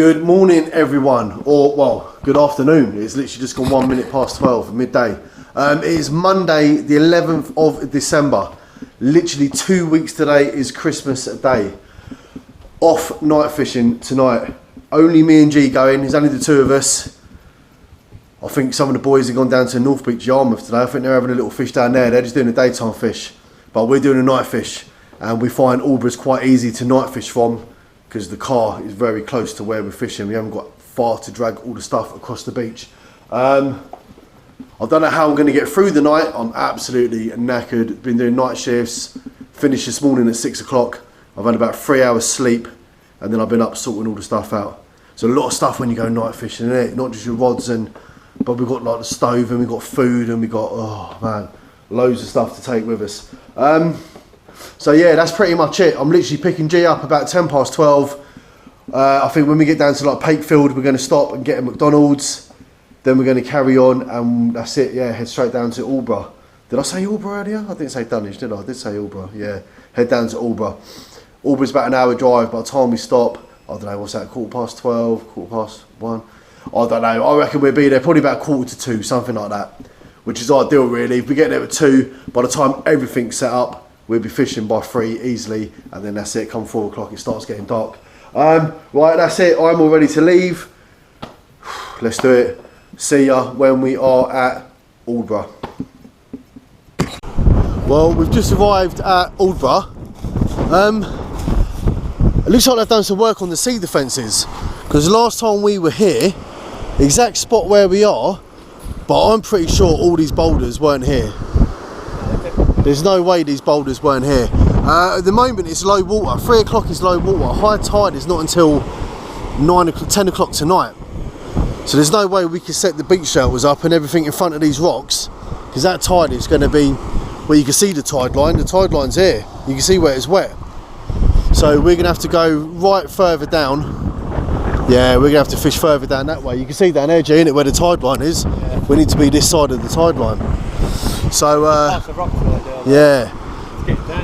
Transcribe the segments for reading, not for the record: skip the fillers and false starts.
Good morning, everyone, or well, good afternoon. It's literally just gone 1 minute past 12, midday. It is Monday, the 11th of December. Literally 2 weeks today is Christmas Day. Off night fishing tonight. Only me and G going. There's only the two of us. I think some of the boys have gone down to North Beach, Yarmouth today. I think they're having a little fish down there. They're just doing a daytime fish, but we're doing a night fish, and we find Aldeburgh's quite easy to night fish from, because the car is very close to where we're fishing. We haven't got far to drag all the stuff across the beach. I don't know how I'm going to get through the night. I'm absolutely knackered. Been doing night shifts. Finished this morning at 6 o'clock. I've had about 3 hours sleep, and then I've been up sorting all the stuff out. So a lot of stuff when you go night fishing, innit? Not just your rods, but we've got like the stove, and we've got food, and we've got, oh man, loads of stuff to take with us. So yeah, that's pretty much it. I'm literally picking G up about 10 past 12. I think when we get down to like Pakefield, we're going to stop and get a McDonald's. Then we're going to carry on, and that's it. Yeah, head straight down to Aldeburgh. Did I say Aldeburgh earlier? I didn't say Dunwich, did I? I did say Aldeburgh. Yeah, head down to Aldeburgh. Aldeburgh's about an hour drive. By the time we stop, I don't know, what's that? 12:15, 1:15. I don't know. I reckon we'll be there probably about 1:45, something like that, which is ideal really. If we get there at 2, by the time everything's set up, we'll be fishing by 3 easily, and then that's it. Come 4 o'clock, it starts getting dark. Right, that's it. I'm all ready to leave. Let's do it. See ya when we are at Aldeburgh. Well, we've just arrived at Aldeburgh. It looks like they've done some work on the sea defences, because last time we were here, exact spot where we are, but I'm pretty sure all these boulders weren't here. There's no way these boulders weren't here. At the moment it's low water. 3 o'clock is low water. High tide is not until 9 o'clock, 10 o'clock tonight. So there's no way we can set the beach shelters up and everything in front of these rocks, because that tide is going to be where you can see the tide line. The tide line's here. You can see where it's wet. So we're going to have to go right further down. Yeah, we're going to have to fish further down that way. You can see down there, Jay, innit, where the tide line is. Yeah. We need to be this side of the tide line. So, yeah,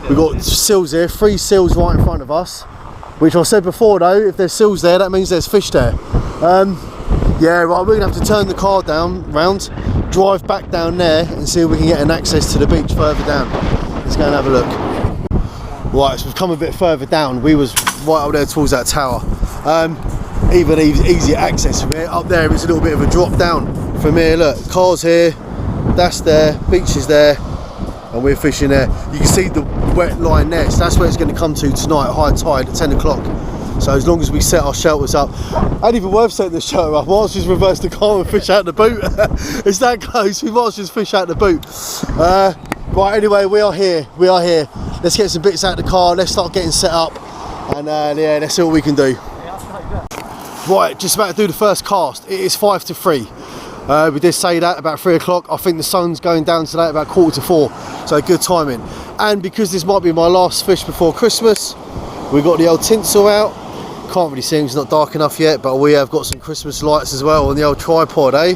we've got seals here, 3 seals right in front of us, which I said before though, if there's seals there, that means there's fish there. Yeah, right, we're going to have to turn the car round, drive back down there and see if we can get an access to the beach further down. Let's go and have a look. Right, so we've come a bit further down. We was right up there towards that tower. Even easier access from here. Up there it's a little bit of a drop down from here. Look, car's here, that's there, beach is there, and we're fishing there. You can see the wet line there, so that's where it's going to come to tonight, high tide at 10 o'clock. So as long as we set our shelters up, ain't even worth setting the shelter up. Might as well just reverse the car and fish out the boot. It's that close, we might as well just fish out the boot. Right, anyway, we are here. Let's get some bits out of the car, let's start getting set up, and yeah, let's see what we can do. Right, just about to do the first cast. It is 5 to 3. We did say that about 3 o'clock. I think the sun's going down today about 3:45, so good timing. And because this might be my last fish before Christmas, we got the old tinsel out. Can't really see them, it's not dark enough yet, but we have got some Christmas lights as well on the old tripod, eh?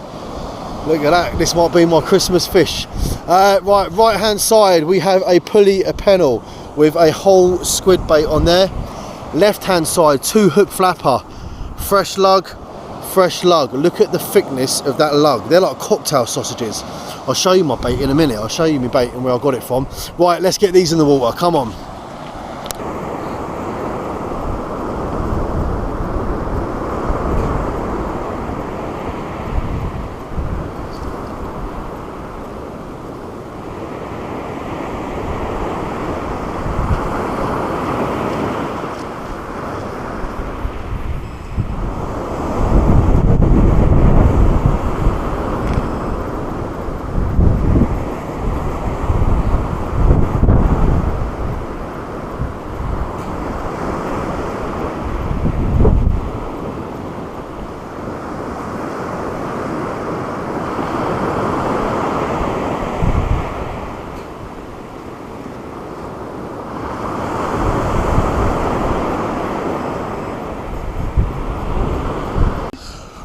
Look at that, this might be my Christmas fish. Right hand side, we have a pulley, a pennel with a whole squid bait on there. Left hand side, 2 hook flapper, fresh lug. Look at the thickness of that lug. They're like cocktail sausages. I'll show you my bait in a minute. I'll show you my bait and where I got it from. Right, let's get these in the water. Come on.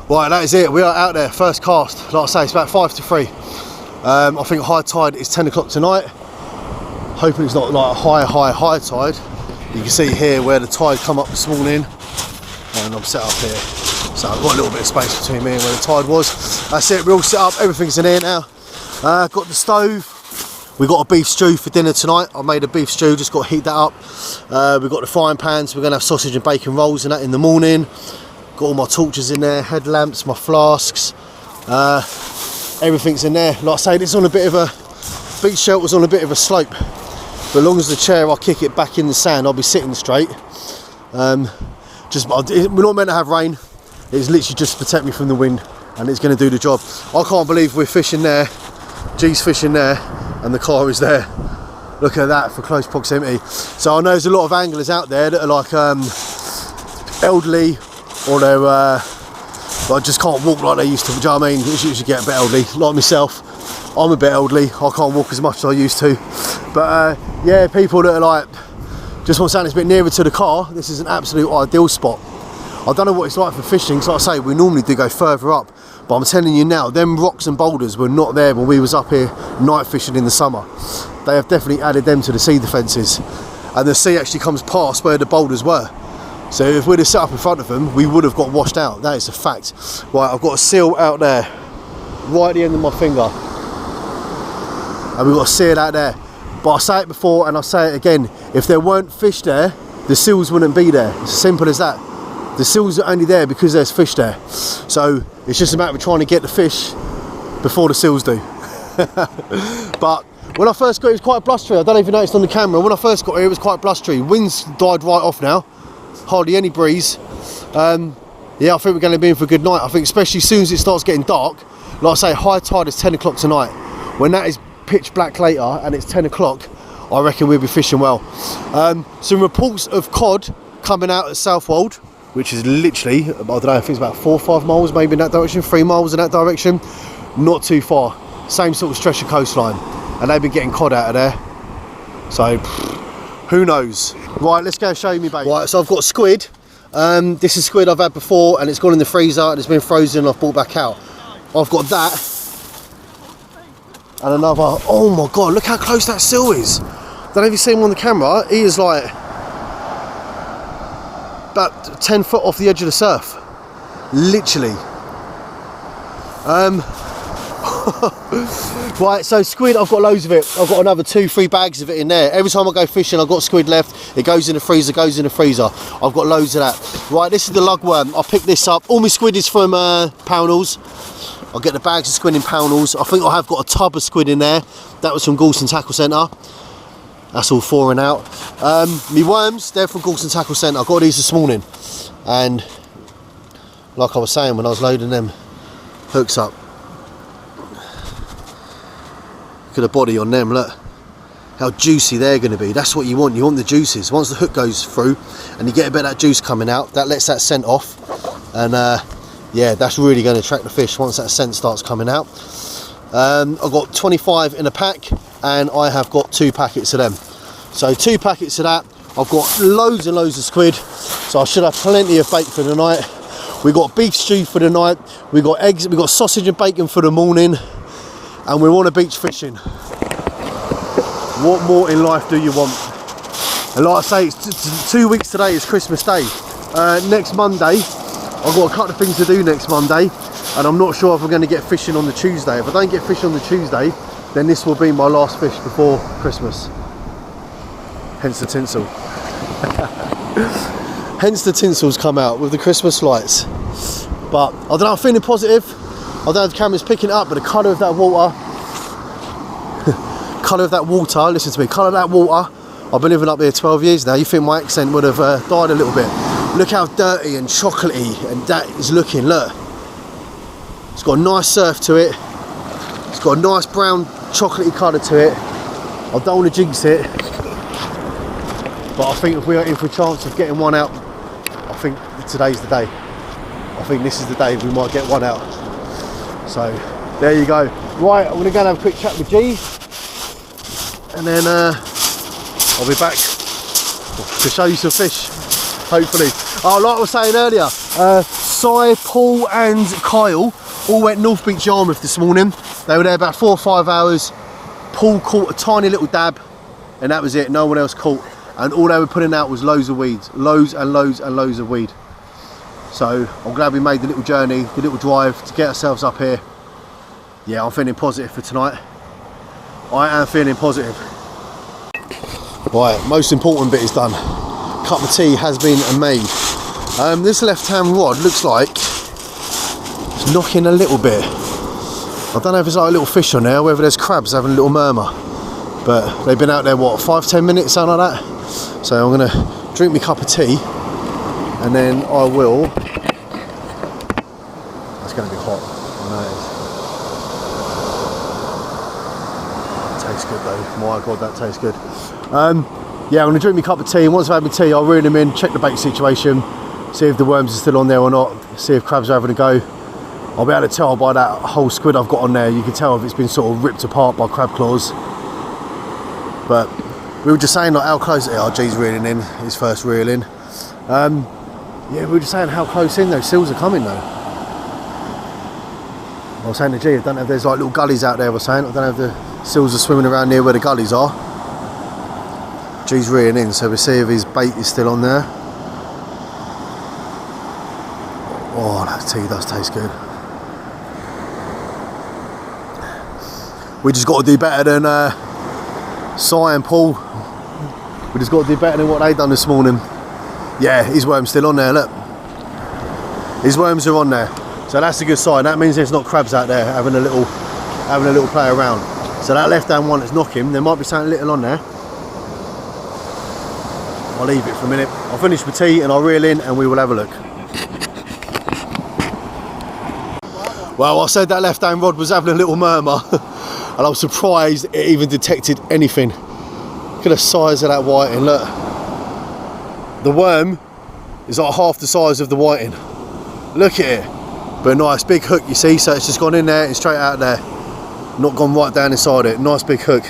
Right, that is it. We are out there, first cast. Like I say, it's about 5 to 3. I think high tide is 10 o'clock tonight. Hoping it's not like a high tide. You can see here where the tide come up this morning, and I'm set up here. So I've got a little bit of space between me and where the tide was. That's it, we're all set up, everything's in here now. Got the stove. We got a beef stew for dinner tonight. I made a beef stew, just got to heat that up. We've got the frying pans, we're going to have sausage and bacon rolls and that in the morning. Got all my torches in there, headlamps, my flasks. Everything's in there. Like I say, this is on a bit of a, beach shelter's on a bit of a slope. But as long as the chair, I kick it back in the sand, I'll be sitting straight. We're not meant to have rain. It's literally just to protect me from the wind, and it's going to do the job. I can't believe we're fishing there, G's fishing there, and the car is there. Look at that, for close proximity. So I know there's a lot of anglers out there that are like elderly, or they're but just can't walk like they used to. Do you know what I mean? It's usually get a bit elderly, like myself. I'm a bit elderly, I can't walk as much as I used to. But yeah, people that are like, just want something that's a bit nearer to the car, this is an absolute ideal spot. I don't know what it's like for fishing, because like I say, we normally do go further up. But I'm telling you now, them rocks and boulders were not there when we was up here night fishing in the summer. They have definitely added them to the sea defences. And the sea actually comes past where the boulders were. So if we'd have set up in front of them, we would have got washed out. That is a fact. Right, I've got a seal out there, right at the end of my finger. And we've got a seal out there. But I say it before and I'll say it again, if there weren't fish there, the seals wouldn't be there. It's as simple as that. The seals are only there because there's fish there. So it's just a matter of trying to get the fish before the seals do. But when I first got here, it was quite blustery. I don't know if you noticed on the camera. When I first got here, it was quite blustery. Wind's died right off now. Hardly any breeze. Yeah, I think we're going to be in for a good night. I think especially as soon as it starts getting dark, like I say, high tide is 10 o'clock tonight. When that is pitch black later and it's 10 o'clock, I reckon we'll be fishing well. Some reports of cod coming out at Southwold, which is literally, I don't know, I think it's about 4 or 5 miles maybe in that direction, 3 miles in that direction. Not too far. Same sort of stretch of coastline. And they've been getting cod out of there. So, who knows? Right, let's go show you me bait. Right, so I've got squid. This is squid I've had before and it's gone in the freezer and it's been frozen and I've brought back out. I've got that. And another, oh my God, look how close that seal is. Don't know if you've seen him on the camera. He is like about 10 foot off the edge of the surf. Literally. Right, so squid, I've got loads of it. I've got another 2-3 bags of it in there. Every time I go fishing, I've got squid left. It goes in the freezer, goes in the freezer. I've got loads of that. Right, this is the lugworm. I picked this up. All my squid is from Pownalls. I'll get the bags of squid in Pownalls. I think I have got a tub of squid in there. That was from Galston Tackle Centre. That's all thawing out. Me worms, they're from Galston Tackle Centre. I got these this morning. And like I was saying when I was loading them hooks up, look at the body on them, look how juicy they're going to be. That's what you want the juices. Once the hook goes through and you get a bit of that juice coming out, that lets that scent off, and yeah, that's really going to attract the fish once that scent starts coming out. I've got 25 in a pack and I have got 2 packets of them. So 2 packets of that. I've got loads and loads of squid, so I should have plenty of bait for the night. We got beef stew for the night, we got eggs, we got sausage and bacon for the morning, and we're on a beach fishing. What more in life do you want? And like I say, it's 2 weeks today is Christmas Day. Next Monday, I've got a couple of things to do next Monday, and I'm not sure if we're going to get fishing on the Tuesday. If I don't get fishing on the Tuesday, then this will be my last fish before Christmas. Hence the tinsel. Hence the tinsel's come out with the Christmas lights. But I don't know, I'm feeling positive. I don't know if the camera's picking it up, but the colour of that water, listen to me, colour of that water, I've been living up here 12 years now, you think my accent would have died a little bit. Look how dirty and chocolatey and that is looking, look. It's got a nice surf to it, it's got a nice brown chocolatey colour to it. I don't want to jinx it, but I think if we are in for a chance of getting one out, I think today's the day. I think this is the day we might get one out. So there you go. Right, I'm going to go and have a quick chat with G, and then I'll be back to show you some fish, hopefully. Oh, like I was saying earlier, Si, Paul and Kyle all went North Beach Yarmouth this morning. They were there about 4 or 5 hours. Paul caught a tiny little dab and that was it, no one else caught. And all they were putting out was loads of weeds, loads and loads and loads of weed. So I'm glad we made the little journey, the little drive to get ourselves up here. Yeah, I'm feeling positive for tonight. I am feeling positive. Right, most important bit is done. Cup of tea has been made. This left-hand rod looks like it's knocking a little bit. I don't know if it's like a little fish on there, whether there's crabs having a little murmur. But they've been out there, what, 5-10 minutes, something like that? So I'm gonna drink my cup of tea, and then I will... It's gonna be hot, I know it is. Tastes good though, my God, that tastes good. Yeah, I'm gonna drink my cup of tea, and once I've had my tea, I'll reel them in, check the bait situation, see if the worms are still on there or not, see if crabs are having a go. I'll be able to tell by that whole squid I've got on there, you can tell if it's been sort of ripped apart by crab claws. But we were just saying like how close, oh, G's reeling in, his first reel in. Yeah, we were just saying how close in those seals are coming though. I was saying to G, I don't know if there's like little gullies out there, I was saying, I don't know if the seals are swimming around near where the gullies are. G's reeling in, so we'll see if his bait is still on there. Oh, that tea does taste good. We just got to do better than Si and Paul. We just got to do better than what they done this morning. Yeah, his worm's still on there, look. His worms are on there. So that's a good sign. That means there's not crabs out there having a little play around. So that left hand one that's knocking, there might be something little on there. I'll leave it for a minute. I'll finish my tea and I'll reel in and we will have a look. Well, I said that left hand rod was having a little murmur. And I was surprised it even detected anything. Look at the size of that whiting, look. The worm is like half the size of the whiting. Look at it. But a nice big hook, you see, so it's just gone in there and straight out there. Not gone right down inside it, nice big hook.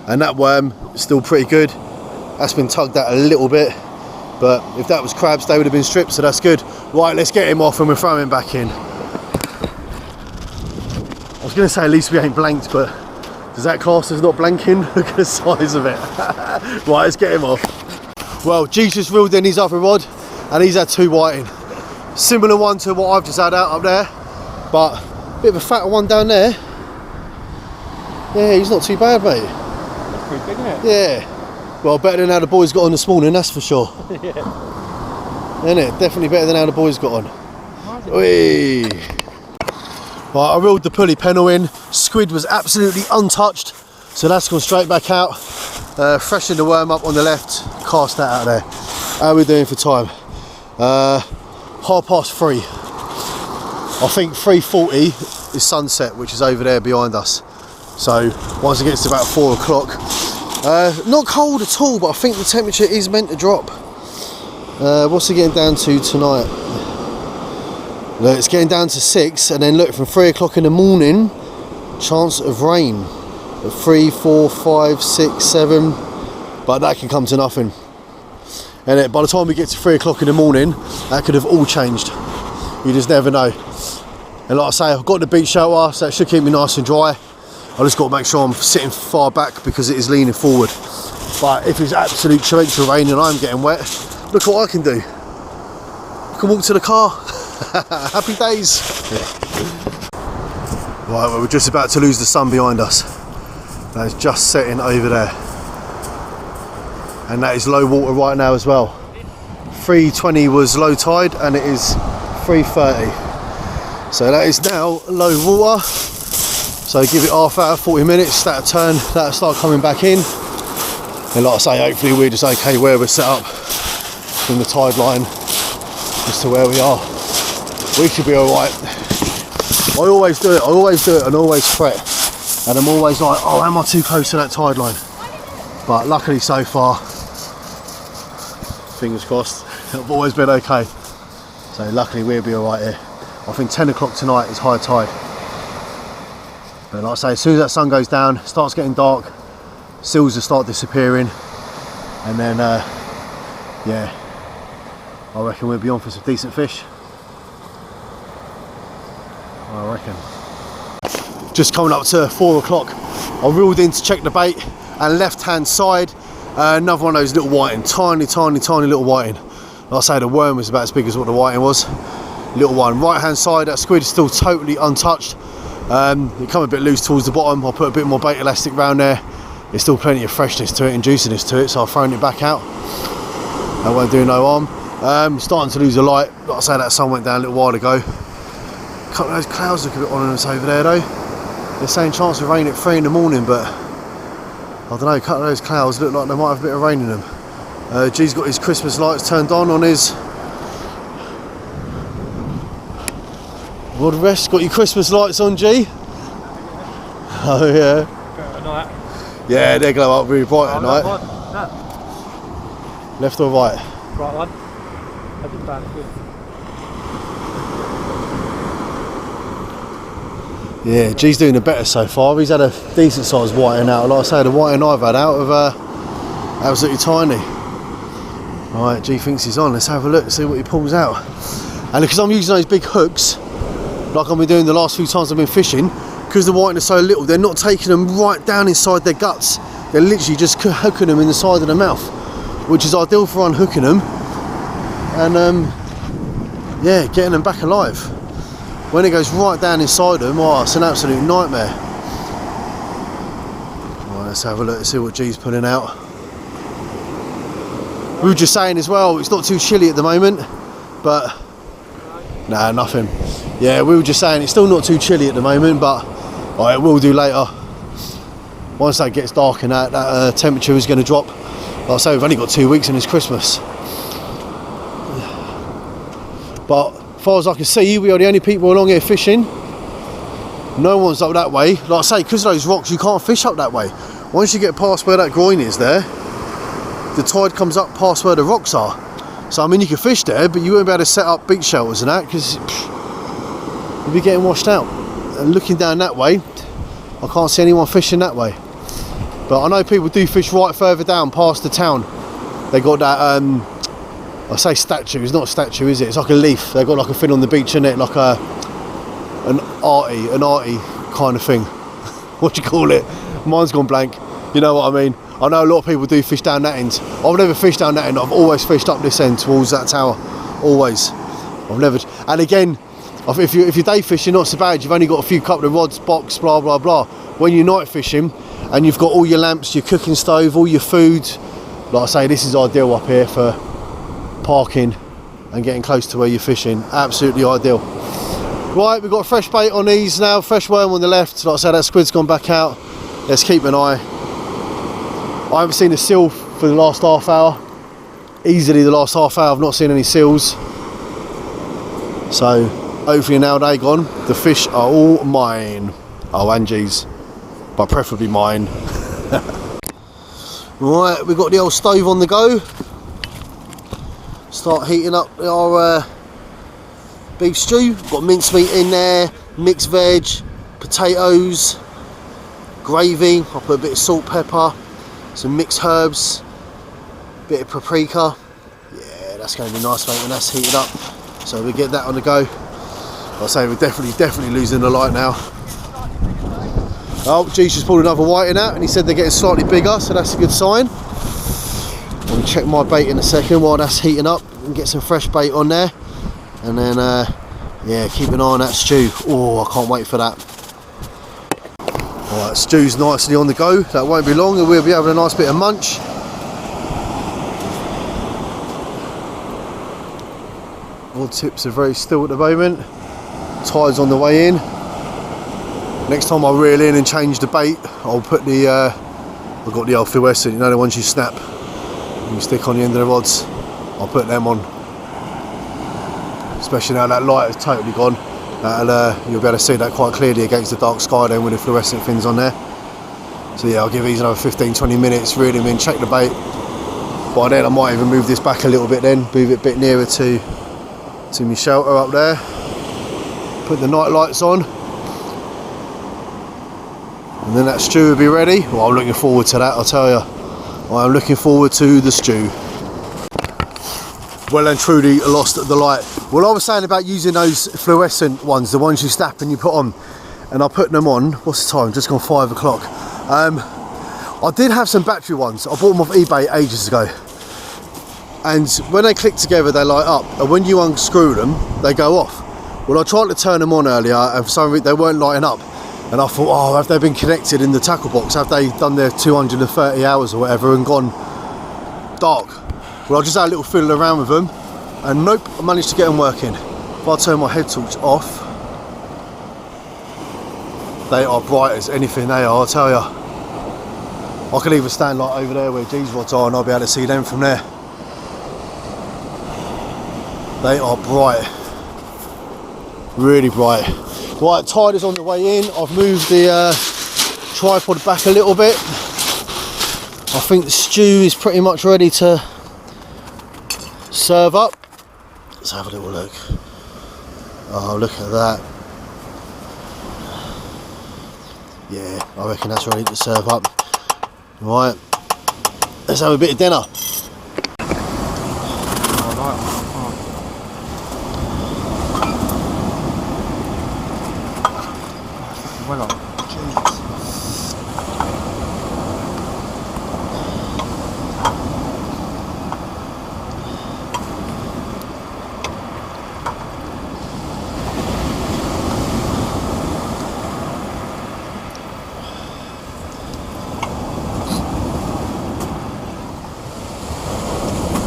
And that worm is still pretty good. That's been tugged out a little bit. But if that was crabs, they would have been stripped, so that's good. Right, let's get him off and we'll throw him back in. I was going to say at least we ain't blanked, but does that class as not blanking? Look at the size of it. Right, let's get him off. Well, G's just reeled in his other rod and he's had 2 whiting. Similar one to what I've just had out up there, but a bit of a fatter one down there. Yeah, he's not too bad, mate. That's pretty big, isn't it? Yeah. Well, better than how the boys got on this morning, that's for sure. Yeah. Isn't it? Definitely better than how the boys got on. Whee! Right, I reeled the pulley pennel in. Squid was absolutely untouched, so that's gone straight back out. Freshened the worm up on the left, cast that out there. How are we doing for time? 3:30. I think 3:40 is sunset, which is over there behind us. So once it gets to about 4 o'clock, not cold at all, but I think the temperature is meant to drop. What's it getting down to tonight? Look, it's getting down to 6, and then look, from 3 o'clock in the morning, chance of rain at 3, 4, 5, 6, 7, but that can come to nothing. And by the time we get to 3 o'clock in the morning, that could have all changed. You just never know. And like I say, I've got the beach shelter, so that should keep me nice and dry. I just got to make sure I'm sitting far back because it is leaning forward. But if it's absolute torrential rain and I'm getting wet, look what I can do. I can walk to the car. Happy days. Right, well, we're just about to lose the sun behind us. That is just setting over there. And that is low water right now as well. 3:20 was low tide and it is 3:30. So that is now low water. So give it half hour, 40 minutes, that'll turn, that'll start coming back in. And like I say, hopefully we're just okay where we're set up from the tide line as to where we are. We should be alright. I always do it and always fret. And I'm always like, oh, am I too close to that tide line? But luckily so far, fingers crossed, I've always been okay. So luckily we'll be alright here. I think 10 o'clock tonight is high tide. But like I say, as soon as that sun goes down, it starts getting dark, seals will start disappearing, and then yeah, I reckon we'll be on for some decent fish. I reckon. Just coming up to 4 o'clock, I reeled in to check the bait, and left hand side, another one of those little whiting, tiny little whiting. Like I say, the worm was about as big as what the whiting was. little one. Right hand side, that squid is still totally untouched. It come a bit loose towards the bottom. I'll put a bit more bait elastic around there. There's still plenty of freshness to it and juiciness to it, so I've thrown it back out. That won't do no harm. Starting to lose the light. Like I say, that sun went down a little while ago. A couple of those clouds look a bit ominous over there though. They're saying chance of rain at 3 in the morning, but I don't know, a couple of those clouds look like they might have a bit of rain in them. G's got his Christmas lights turned on his World Rest. Got your Christmas lights on, G? Oh yeah. Yeah, they glow up really bright at night. No. Left or right? Right one. I didn't bad it. Yeah, G's doing the better so far. He's had a decent sized whiting out. Like I say, the whiting I've had out of absolutely tiny. Right, G thinks he's on. Let's have a look, see what he pulls out. And because I'm using those big hooks, like I've been doing the last few times I've been fishing, because the whiting is so little, they're not taking them right down inside their guts. They're literally just hooking them in the side of the mouth, which is ideal for unhooking them and yeah, getting them back alive. When it goes right down inside them, oh, it's an absolute nightmare. Right, let's have a look and see what G's putting out. We were just saying as well, it's not too chilly at the moment, but nah, nothing. Yeah, we were just saying it's still not too chilly at the moment, but it will do later. Once that gets dark and that temperature is going to drop. Like I say, we've only got 2 weeks and it's Christmas. But as far as I can see, we are the only people along here fishing. No one's up that way. Like I say, because of those rocks, you can't fish up that way. Once you get past where that groin is there, the tide comes up past where the rocks are. So I mean, you can fish there, but you won't be able to set up beach shelters and that, because you'll be getting washed out. And looking down that way, I can't see anyone fishing that way. But I know people do fish right further down past the town. They got that I say statue, it's not a statue, is it? It's like a leaf. They've got like a thing on the beach in it, like an arty kind of thing. What do you call it? Mine's gone blank. You know what I mean? I know a lot of people do fish down that end. I've never fished down that end. I've always fished up this end towards that tower. Always. I've never. And again, if you're day fishing, not so bad. You've only got a few couple of rods, box, blah blah blah. When you're night fishing and you've got all your lamps, your cooking stove, all your food, like I say, this is ideal up here for parking and getting close to where you're fishing. Absolutely ideal. Right, we've got fresh bait on these now, fresh worm on the left. Like I said, that squid's gone back out. Let's keep an eye. I haven't seen a seal for the last half hour. Easily the last half hour I've not seen any seals. So hopefully now they're gone, the fish are all mine. Oh, and G's, but preferably mine. Right, we've got the old stove on the go. Start heating up our beef stew. Got mincemeat in there, mixed veg, potatoes, gravy. I'll put a bit of salt, pepper, some mixed herbs, bit of paprika. Yeah, that's going to be nice, mate, when that's heated up. So we get that on the go. Like I say, we're definitely losing the light now. Oh, G's just pulled another whiting out, and he said they're getting slightly bigger, so that's a good sign. I'll check my bait in a second while that's heating up and get some fresh bait on there, and then yeah, keep an eye on that stew. Oh, I can't wait for that. Alright, stew's nicely on the go. That won't be long and we'll be having a nice bit of munch. Rod tips are very still at the moment. Tide's on the way in. Next time I reel in and change the bait, I'll put the I've got the old fluorescent, you know, the ones you snap and you stick on the end of the rods. I'll put them on, especially now that light is totally gone. You'll be able to see that quite clearly against the dark sky then with the fluorescent fins on there. So yeah, I'll give these another 15-20 minutes, reel them in, check the bait. By then I might even move this back a little bit then, move it a bit nearer to my shelter up there. Put the night lights on. And then that stew will be ready. Well, I'm looking forward to that, I'll tell you. I'm looking forward to the stew. Well and truly lost the light. Well, I was saying about using those fluorescent ones, the ones you snap and you put on, and I put them on, what's the time, just gone 5 o'clock. I did have some battery ones, I bought them off eBay ages ago, and when they click together they light up, and when you unscrew them they go off. Well, I tried to turn them on earlier and for some reason they weren't lighting up. And I thought, oh, have they been connected in the tackle box? Have they done their 230 hours or whatever and gone dark? Well, I just had a little fiddle around with them and nope, I managed to get them working. If I turn my head torch off, they are bright as anything, they are, I'll tell you. I could even stand like over there where G's rods are and I'll be able to see them from there. They are bright. Really bright. Right, tide is on the way in. I've moved the tripod back a little bit. I think the stew is pretty much ready to serve up. Let's have a little look. Oh, look at that. Yeah, I reckon that's ready to serve up. Right, let's have a bit of dinner. Well on.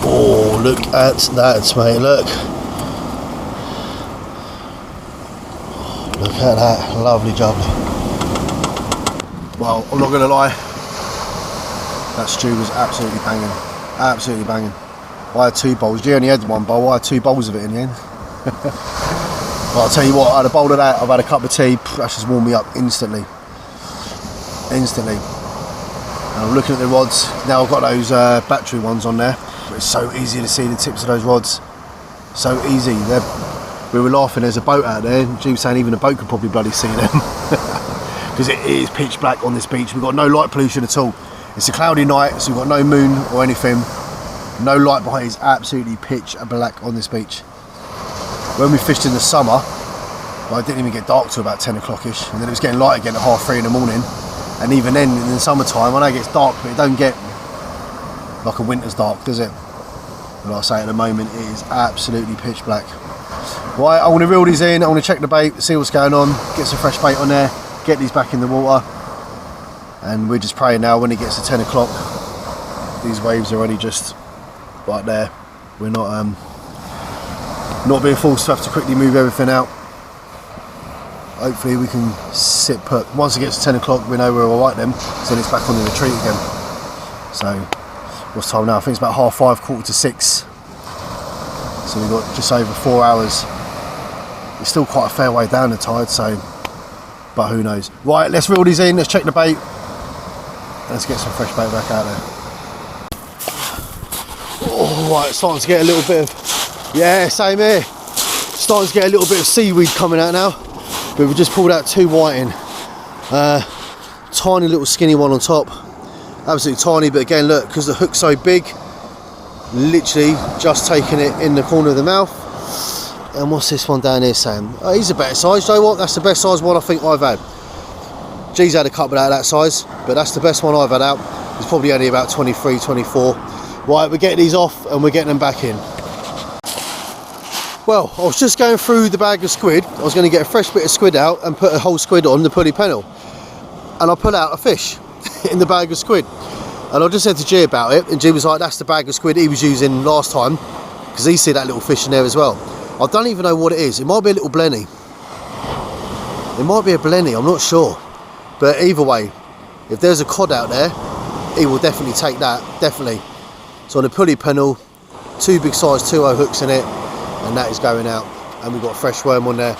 Oh, look at that, mate, look. Look at that, lovely jubbly. Well, I'm not going to lie, that stew was absolutely banging, absolutely banging. I had 2 bowls, G only had 1 bowl, I had 2 bowls of it in the end. Well, I'll tell you what, I had a bowl of that, I've had a cup of tea, that's just warmed me up instantly. Instantly. And I'm looking at the rods, now I've got those battery ones on there, but it's so easy to see the tips of those rods. So easy. We were laughing, there's a boat out there, and G was saying even a boat could probably bloody see them. Because it is pitch black on this beach, we've got no light pollution at all. It's a cloudy night, so we've got no moon or anything. No light behind, it's absolutely pitch black on this beach. When we fished in the summer, well, it didn't even get dark till about 10 o'clock-ish, and then it was getting light again at 3:30 in the morning. And even then, in the summertime, I know it gets dark, but it don't get like a winter's dark, does it? And like I say, at the moment, it is absolutely pitch black. Right, I want to reel these in, I want to check the bait, see what's going on, get some fresh bait on there, get these back in the water. And we're just praying now when it gets to 10 o'clock, these waves are already just right there. We're not being forced to have to quickly move everything out. Hopefully we can sit put. Once it gets to 10 o'clock, we know we're all right then, so then it's back on the retreat again. So, what's time now? I think it's about 5:30, 5:45. So we've got just over 4 hours. It's still quite a fair way down the tide, so, but who knows. Right, let's reel these in, let's check the bait. Let's get some fresh bait back out there. Oh, right, it's starting to get a little bit of, yeah, same here. Starting to get a little bit of seaweed coming out now. But we've just pulled out 2 whiting. Tiny little skinny one on top. Absolutely tiny, but again, look, because the hook's so big, literally just taking it in the corner of the mouth. And what's this one down here saying? Oh, he's a better size, you know what? That's the best size one I think I've had. G's had a couple out of that size, but that's the best one I've had out. It's probably only about 23, 24. Right, we're getting these off and we're getting them back in. Well, I was just going through the bag of squid. I was going to get a fresh bit of squid out and put a whole squid on the pulley pennel. And I pulled out a fish in the bag of squid. And I just said to G about it, and G was like, that's the bag of squid he was using last time, because he see that little fish in there as well. I don't even know what it is. It might be a little blenny. It might be a blenny, I'm not sure. But either way, if there's a cod out there, he will definitely take that, definitely. So on the pulley pennel, 2 big size 2.0 hooks in it, and that is going out. And we've got a fresh worm on there.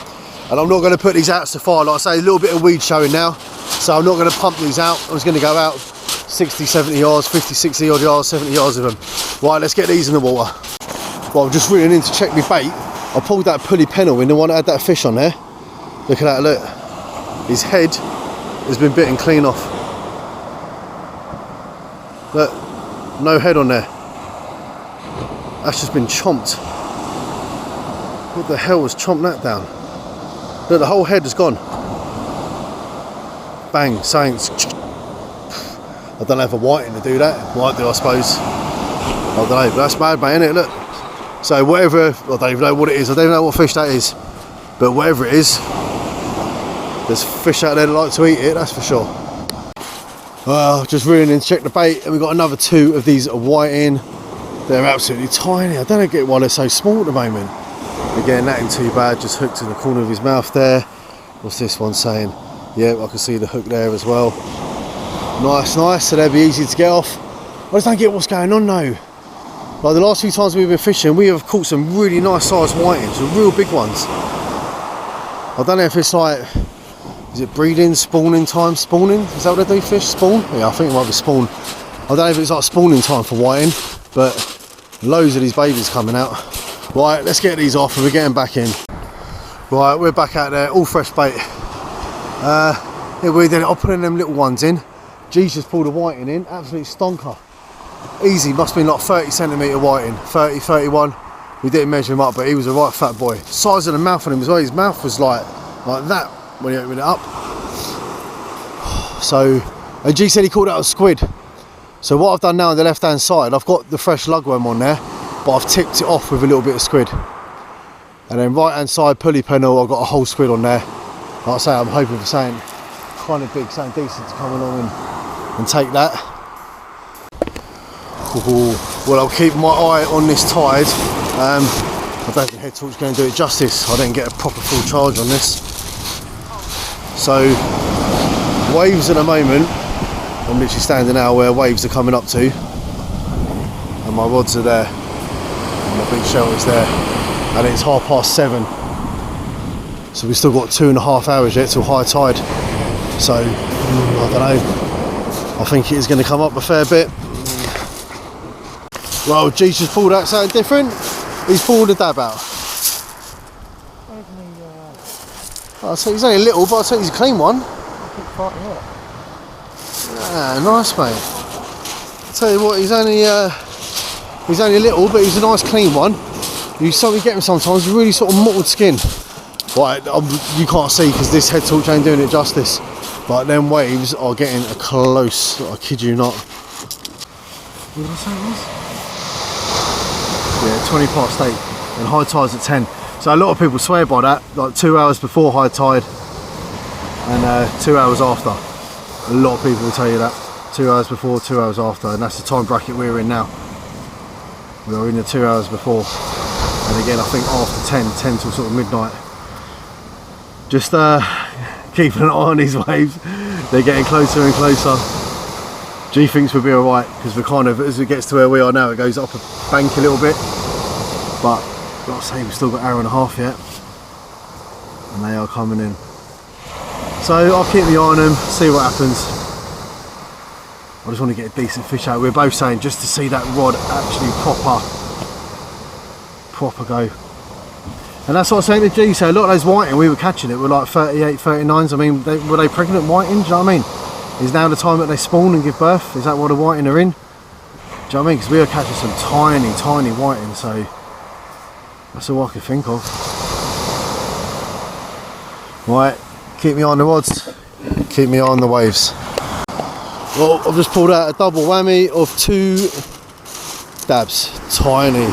And I'm not going to put these out to fire, like I say, a little bit of weed showing now. So I'm not going to pump these out. I'm just going to go out 60, 70 yards, 50, 60 odd yards, 70 yards of them. Right, let's get these in the water. Well, I'm just reeling in to check my bait. I pulled that pulley pennel in, the one that had that fish on there. Look at that, look. His head has been bitten clean off. Look, no head on there. That's just been chomped. What the hell has chomped that down? Look, the whole head is gone. Bang, saints. I don't have a whiting to do that. Might do, I suppose. I don't know, but that's mad, mate, isn't it? Look. So whatever, I don't even know what it is. I don't even know what fish that is. But whatever it is, there's fish out there that like to eat it, that's for sure. Just reeling in to check the bait, and we've got another 2 of these whiting. They're absolutely tiny. I don't get why they're so small at the moment. Again, that ain't too bad, just hooked in the corner of his mouth there. What's this one saying? Yeah, I can see the hook there as well. Nice, so they'll be easy to get off. I just don't get what's going on though. Like the last few times we've been fishing, we have caught some really nice sized whitings, some real big ones. I don't know if it's like, is it breeding, spawning time? Spawning? Is that what they do, fish? Spawn? Yeah, I think it might be spawn. I don't know if it's like spawning time for whiting, but loads of these babies coming out. Right, let's get these off and we're getting back in. Right, we're back out there, all fresh bait. Yeah, we did it. I'll put in them little ones in. G's just pulled a whiting in, absolute stonker. Easy, must have been like 30 centimetre whiting, 30, 31. We didn't measure him up, but he was a right fat boy. Size of the mouth on him as well, his mouth was like that when he opened it up. So, and G said he caught out a squid. So what I've done now on the left hand side, I've got the fresh lugworm on there, but I've tipped it off with a little bit of squid. And then right hand side pulley pennel, I've got a whole squid on there. Like I say, I'm hoping for something kind of big, something decent to come along and take that. Ooh, well, I'll keep my eye on this tide. I don't think head torch going to do it justice. I didn't get a proper full charge on this. So waves at the moment, I'm literally standing now where waves are coming up to, and my rods are there, and my big shelter's there, and it's 7:30. So we've still got 2.5 hours yet till high tide. So I don't know. I think it is going to come up a fair bit. Well, G's just pulled out something different. He's pulled a dab out. I'll say he's only a little, but I'll say he's a clean one. Ah, nice, mate. I'll tell you what, he's only a little, but he's a nice clean one. You get him sometimes, really sort of mottled skin. Right, you can't see because this head torch ain't doing it justice. But them waves are getting close. I kid you not. What did I say it was? Yeah, 8:20 and high tide's at 10. So a lot of people swear by that, like 2 hours before high tide and 2 hours after. A lot of people will tell you that. 2 hours before, 2 hours after, and that's the time bracket we're in now. We are in the 2 hours before, and again I think after 10 till sort of midnight. Just keeping an eye on these waves. They're getting closer and closer. G thinks we'll be alright because we're kind of, as it gets to where we are now, it goes up a bank a little bit. But like I say, we've still got an hour and a half yet, and they are coming in. So I'll keep the eye on them, see what happens. I just want to get a decent fish out. We're both saying just to see that rod actually proper go. And that's what I was saying to G. So a lot of those whiting we were catching it were like 38, 39s. I mean, were they pregnant whiting? Do you know what I mean? Is now the time that they spawn and give birth? Is that what the whiting are in? Do you know what I mean? Because we were catching some tiny whiting, so that's all I could think of. Right, keep me on the rods, keep me on the waves. Well, I've just pulled out a double whammy of 2 dabs, tiny.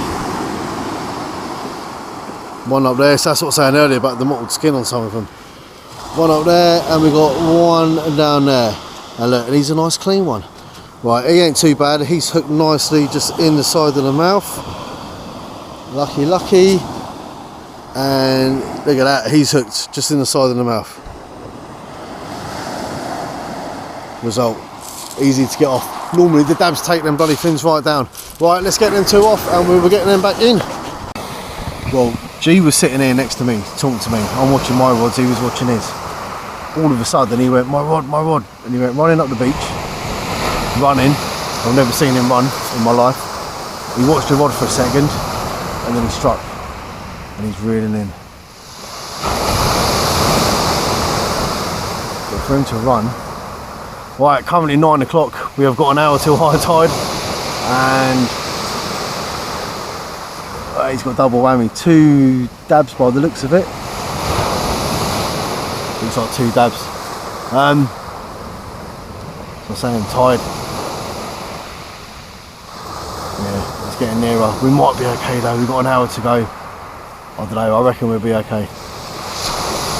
One up there, so that's what I was saying earlier about the mottled skin on some of them. One up there, and we got one down there. And look, and he's a nice clean one. Right, he ain't too bad. He's hooked nicely just in the side of the mouth. Lucky. And look at that, he's hooked just in the side of the mouth. Result, easy to get off. Normally the dabs take them bloody fins right down. Right, let's get them 2 off and we were getting them back in. Well, G was sitting here next to me, talking to me. I'm watching my rods, he was watching his. All of a sudden he went, my rod, and he went running up the beach, running. I've never seen him run in my life. He watched the rod for a second, and then he struck, and he's reeling in. But for him to run, right, currently 9 o'clock, we have got an hour till high tide, and he's got double whammy, 2 dabs by the looks of it. Looks like 2 dabs. So I'm saying tide. Yeah, it's getting nearer. We might be okay though. We've got an hour to go. I don't know. I reckon we'll be okay.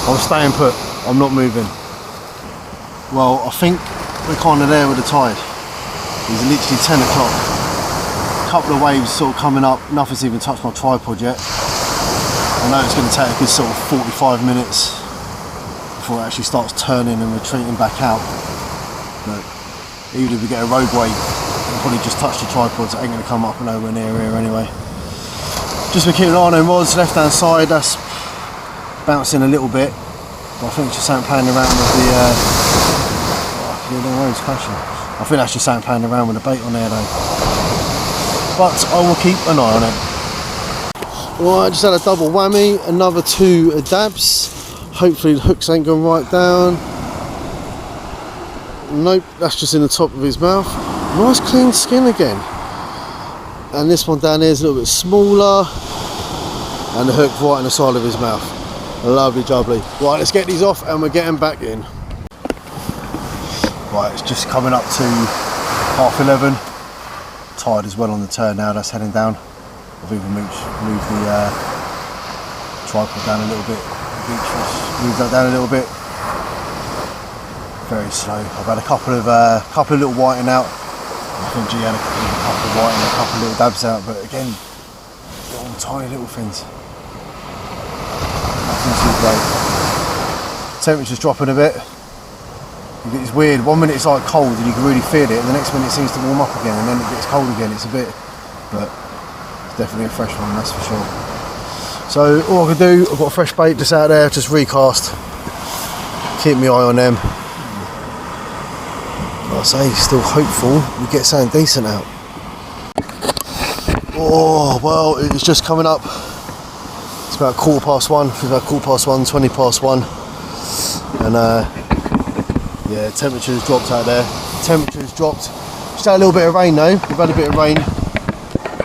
I'm staying put, I'm not moving. Well, I think we're kind of there with the tide. It's literally 10 o'clock. A couple of waves sort of coming up, nothing's even touched my tripod yet. I know it's going to take a good sort of 45 minutes before it actually starts turning and retreating back out. But even if we get a rogue wave, it'll probably just touch the tripod, so it ain't going to come up and nowhere near here anyway. Just been keeping an eye on them rods, left hand side, that's bouncing a little bit. But I think it's just something playing around with the I think that's just something playing around with the bait on there though. But I will keep an eye on it. Right, I just had a double whammy, another 2 dabs. Hopefully the hooks ain't gone right down. Nope, that's just in the top of his mouth. Nice clean skin again. And this one down here is a little bit smaller. And the hook right in the side of his mouth. Lovely jubbly. Right, let's get these off and we're getting back in. Right, it's just coming up to 11:30. Tide is well on the turn now, that's heading down. I've even moved the tripod down a little bit. The beach was moved that down a little bit. Very slow. I've had a couple of little whiting out. I think G had a couple of whiting and a couple of little dabs out, but again, all tiny little things. Nothing too great. Temperature's dropping a bit. It's weird. 1 minute it's like cold and you can really feel it, and the next minute it seems to warm up again, and then it gets cold again. It's a bit, but it's definitely a fresh one, that's for sure. So all I can do, I've got a fresh bait just out there, just recast. Keep my eye on them. Like I say, still hopeful we get something decent out. Oh well, it's just coming up. It's about 1:15. It's about 1:15, 1:20, and yeah, temperature's dropped out there. Temperature's dropped. Just had a little bit of rain though. We've had a bit of rain.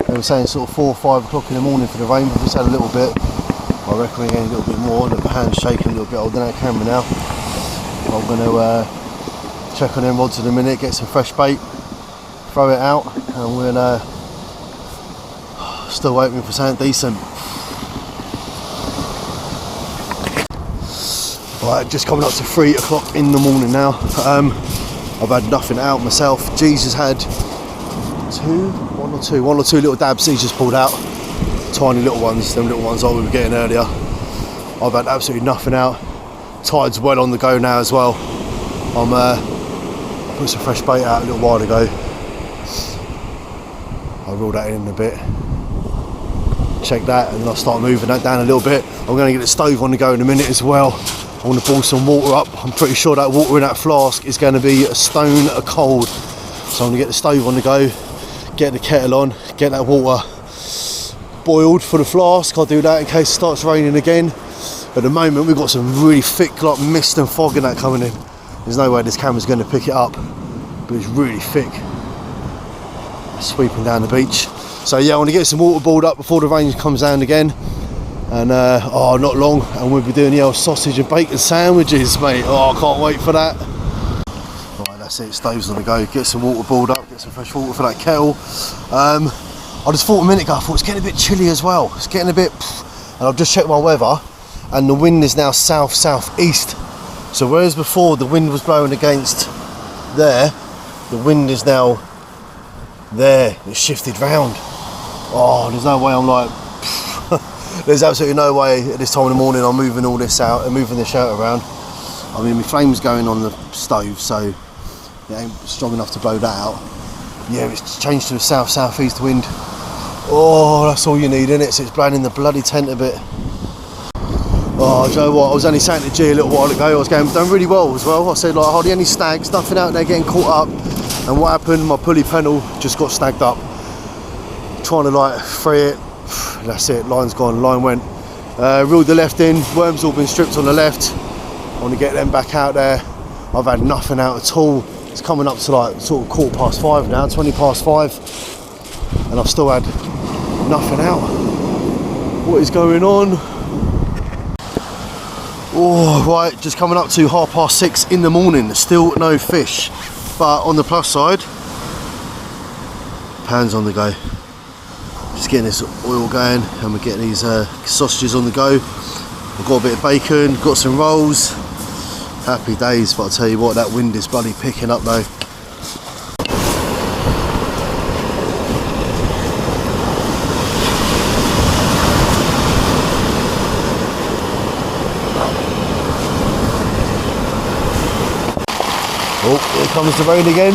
They were saying sort of 4 or 5 o'clock in the morning for the rain. We've just had a little bit. I reckon we're getting a little bit more. The hand's shaking a little bit. Holding that camera now. I'm going to check on them rods in a minute, get some fresh bait, throw it out, and we'll still waiting for something decent. Right, just coming up to 3 o'clock in the morning now. I've had nothing out myself. Jesus had one or two little dabs he's just pulled out. Tiny little ones, them little ones I we were getting earlier. I've had absolutely nothing out. Tide's well on the go now as well. I put some fresh bait out a little while ago. I'll reel that in a bit. Check that, and then I'll start moving that down a little bit. I'm going to get the stove on the go in a minute as well. I want to boil some water up. I'm pretty sure that water in that flask is going to be a stone cold. So I'm going to get the stove on the go, get the kettle on, get that water boiled for the flask. I'll do that in case it starts raining again. At the moment we've got some really thick like mist and fog and that coming in. There's no way this camera's going to pick it up, but it's really thick. Sweeping down the beach. So yeah, I want to get some water boiled up before the rain comes down again. And not long, and we'll be doing the old sausage and bacon sandwiches, mate. Oh, I can't wait for that. Right, that's it, stove's on the go. Get some water boiled up, get some fresh water for that kettle. I just thought a minute ago, I thought it's getting a bit chilly as well. It's getting a bit, and I've just checked my weather, and the wind is now south-southeast. So whereas before the wind was blowing against there, the wind is now there. It's shifted round. Oh, there's no way I'm like, there's absolutely no way at this time in the morning I'm moving all this out and moving the shirt around. I mean, my flame's going on the stove, so it ain't strong enough to blow that out. Yeah, it's changed to a south-southeast wind. Oh, that's all you need, innit? So it's blowing in the bloody tent a bit. Oh, do you know what? I was only saying to G a little while ago, I was done really well as well. I said, like, hardly any snags, nothing out there getting caught up. And what happened? My pulley panel just got snagged up. Trying to, like, free it. That's it, line's gone, line went. Reeled the left in, worms all been stripped on the left. I want to get them back out there. I've had nothing out at all. It's coming up to like sort of 5:15 now, 5:20, and I've still had nothing out. What is going on? Oh, right, just coming up to 6:30 in the morning. There's still no fish, but on the plus side, pans on the go. Just getting this oil going, and we're getting these sausages on the go. I've got a bit of bacon, got some rolls. Happy days, but I'll tell you what, that wind is bloody picking up though. Oh, here comes the rain again.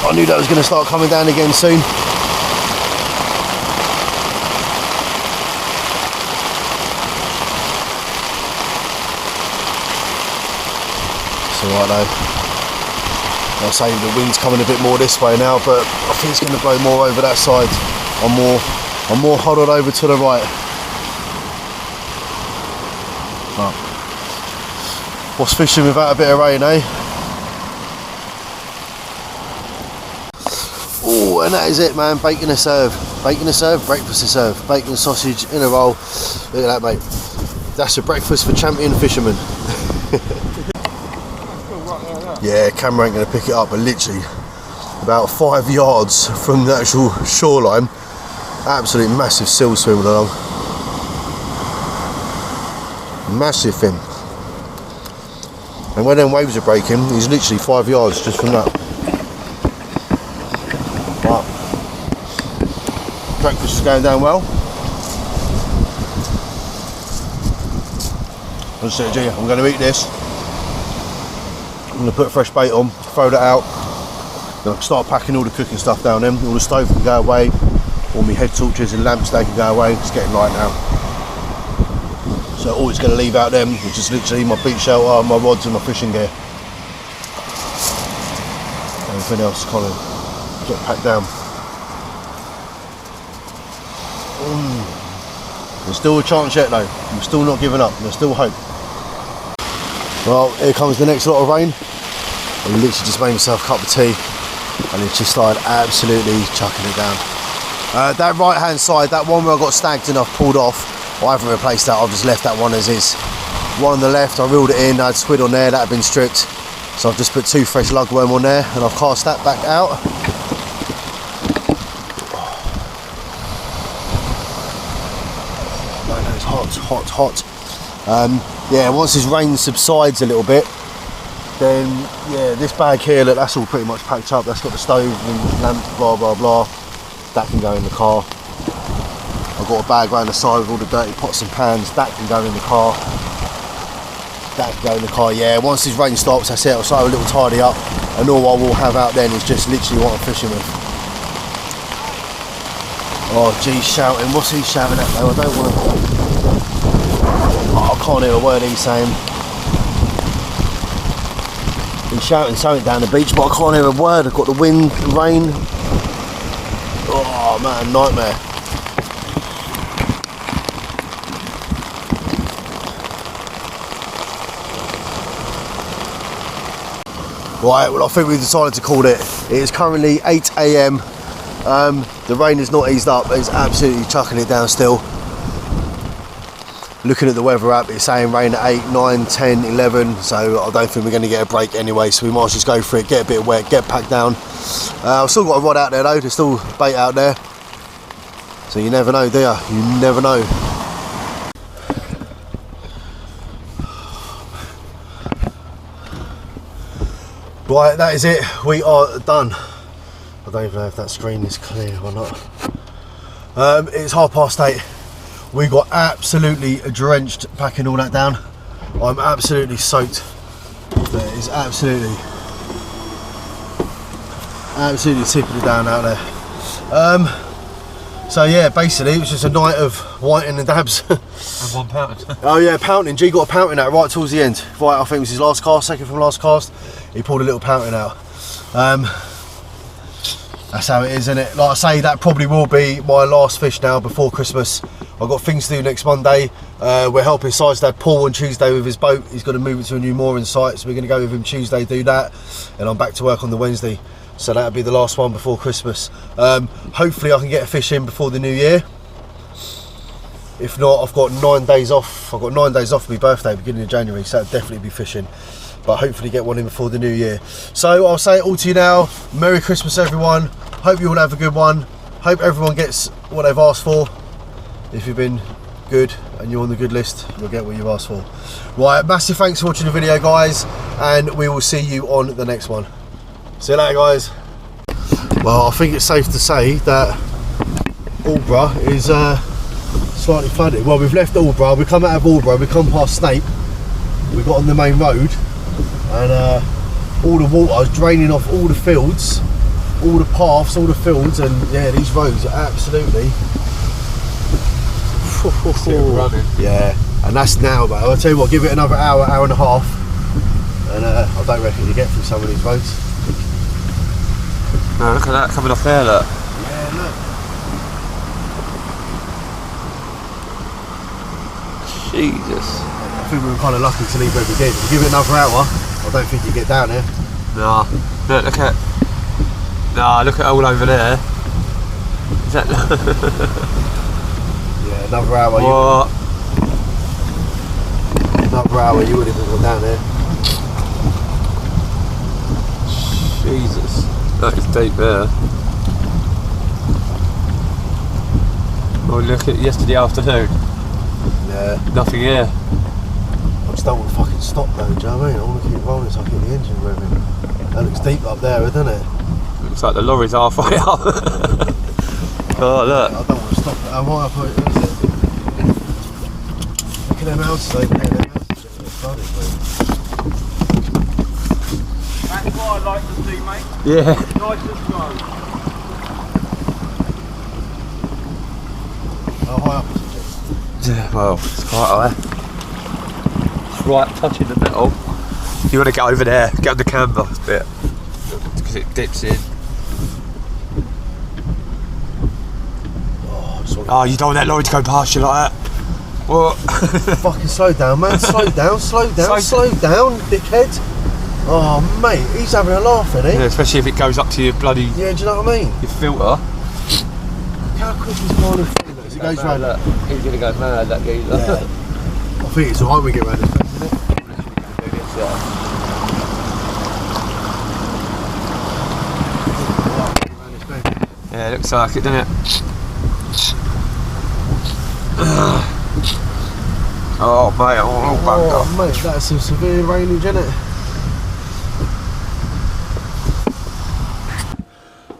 I knew that was going to start coming down again soon. It's alright though. I'll say the wind's coming a bit more this way now, but I think it's going to blow more over that side. I'm more huddled over to the right. But what's fishing without a bit of rain, eh? Oh, and that is it, man. Bacon a serve, breakfast a serve, bacon and sausage in a roll. Look at that, mate. That's a breakfast for champion fishermen. Yeah, camera ain't going to pick it up, but literally about 5 yards from the actual shoreline, absolute massive seal swimming along. Massive fin. And when them waves are breaking, he's literally 5 yards just from that. Right. Breakfast is going down well. I said, gee, I'm going to eat this. I'm going to put fresh bait on, throw that out. Then I can start packing all the cooking stuff down then. All the stove can go away. All my head torches and lamps, they can go away. It's getting light now. So all it's going to leave out them, which is literally my beach shelter, my rods and my fishing gear. Everything else kind of get packed down. There's still a chance yet though. I'm still not giving up. There's still hope. Well, here comes the next lot of rain. I literally just made myself a cup of tea and it just started absolutely chucking it down. That right hand side, that one where I got snagged and I've pulled off, I haven't replaced that, I've just left that one as is. One on the left, I reeled it in, I had squid on there, that had been stripped. So I've just put 2 fresh lugworm on there and I've cast that back out. Man, it's hot. Yeah, once this rain subsides a little bit, then yeah, this bag here, look, that's all pretty much packed up. That's got the stove and lamps, blah blah blah. That can go in the car. I've got a bag around the side with all the dirty pots and pans. That can go in the car. That can go in the car. Yeah, once this rain stops, that's it. I'll start a little tidy up, and all I will have out then is just literally what I'm fishing with. Oh, geez, shouting. What's he shouting at though? I don't want to. Oh, I can't hear a word he's saying. He's shouting something down the beach, but I can't hear a word. I've got the wind, the rain. Oh man, nightmare. Right, well I think we decided to call it. It is currently 8 AM. The rain has not eased up, it's absolutely chucking it down still. Looking at the weather app, it's saying rain at 8, 9, 10, 11, so I don't think we're going to get a break anyway, so we might just go for it, get a bit wet, get packed down. I've still got a rod out there though, there's still bait out there. So you never know, do you? You never know. Right, that is it, we are done. I don't even know if that screen is clear or not. It's 8:30. We got absolutely drenched packing all that down. I'm absolutely soaked. It is absolutely tipping it down out there. So yeah, basically it was just a night of whiting and dabs. And 1 pound. Oh yeah, pouting. G got a pouting out right towards the end. Right, I think it was his last cast, second from last cast. He pulled a little pouting out. That's how it is, isn't it? Like I say, that probably will be my last fish now before Christmas. I've got things to do next Monday. We're helping Si's dad Paul on Tuesday with his boat. He's got to move it to a new mooring site, so we're going to go with him Tuesday, do that, and I'm back to work on the Wednesday. So that'll be the last one before Christmas. Hopefully I can get a fish in before the new year. If not, I've got 9 days off. I've got 9 days off for my birthday, beginning of January, so I'll definitely be fishing. But hopefully get one in before the new year. So I'll say it all to you now. Merry Christmas everyone. Hope you all have a good one. Hope everyone gets what they've asked for. If you've been good and you're on the good list, you'll get what you've asked for. Right, massive thanks for watching the video, guys, and we will see you on the next one. See you later, guys. Well, I think it's safe to say that Aldeburgh is slightly flooded. Well, we've left Aldeburgh, we come out of Aldeburgh, we come past Snape, we got on the main road, and all the water is draining off all the fields, all the paths, all the fields, and yeah, these roads are absolutely Still running. Yeah, and that's now, but I'll tell you what, give it another hour, hour and a half, and I don't reckon you get through some of these roads. No, look at that coming off there, look. Yeah, look. Jesus. I think we were kind of lucky to leave where we did. Give it another hour, I don't think you get down here. Nah. Look at. Nah, look at all over there. Is that? Yeah, another hour. What? Another hour, you would have gone down there. Jesus. That is deep there. Oh, look at yesterday afternoon. Yeah. Nothing here. I just don't want to fucking stop though, do you know what I mean? I want to keep rolling so I can get the engine moving. That looks deep up there, doesn't it? Looks like the lorry's halfway up. Oh, look. I don't want to stop it. I might have put it. Look at them houses over there. Them houses are flooded, mate. That's what I like to see, mate. Yeah. Nice and slow. How high up is it? Yeah, well, it's quite high. It's right touching the metal. You want to go over there, get on the canvas bit, because it dips in. Oh, you don't want that lorry to go past you like that. What? Fucking slow down, man. Slow down, slow down, slow down, dickhead. Oh, mate, he's having a laugh, isn't he? Yeah, especially if it goes up to your bloody Yeah, do you know what I mean? your filter. How quick is Marlon through as it goes round? Look, he's going to go mad, that geezer. Yeah. I think it's alright when we get round this bend, isn't it? Yeah, it looks like it, doesn't it? Oh, mate, all backed up. Oh, mate, that's some severe rainage, isn't it?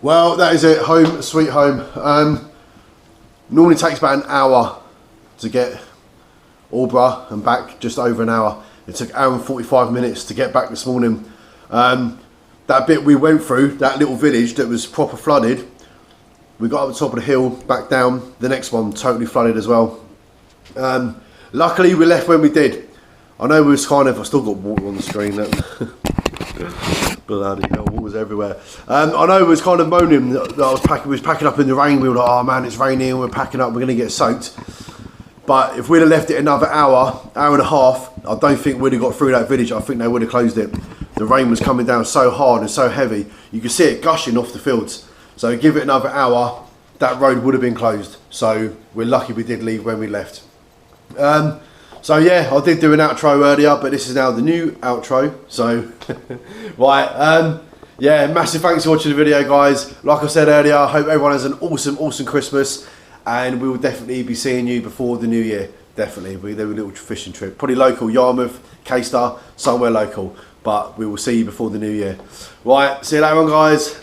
Well, that is it. Home, sweet home. Normally takes about an hour to get Aldeburgh and back, just over an hour. It took an hour and 45 minutes to get back this morning. That bit we went through, that little village that was proper flooded, we got up the top of the hill, back down. The next one totally flooded as well. Luckily we left when we did. I know we was kind of, I still got water on the screen. Bloody hell, water's everywhere. I know we was kind of moaning that we was packing up in the rain. We were like, oh man, it's raining, we're packing up, we're going to get soaked. But if we'd have left it another hour, hour and a half, I don't think we'd have got through that village. I think they would have closed it. The rain was coming down so hard and so heavy. You could see it gushing off the fields. So give it another hour, that road would have been closed. So we're lucky we did leave when we left. So yeah, I did do an outro earlier, but this is now the new outro. So, right, yeah, massive thanks for watching the video, guys. Like I said earlier, I hope everyone has an awesome, awesome Christmas. And we will definitely be seeing you before the new year. Definitely, we'll do a little fishing trip. Probably local, Yarmouth, K-Star, somewhere local. But we will see you before the new year. Right, see you later on, guys.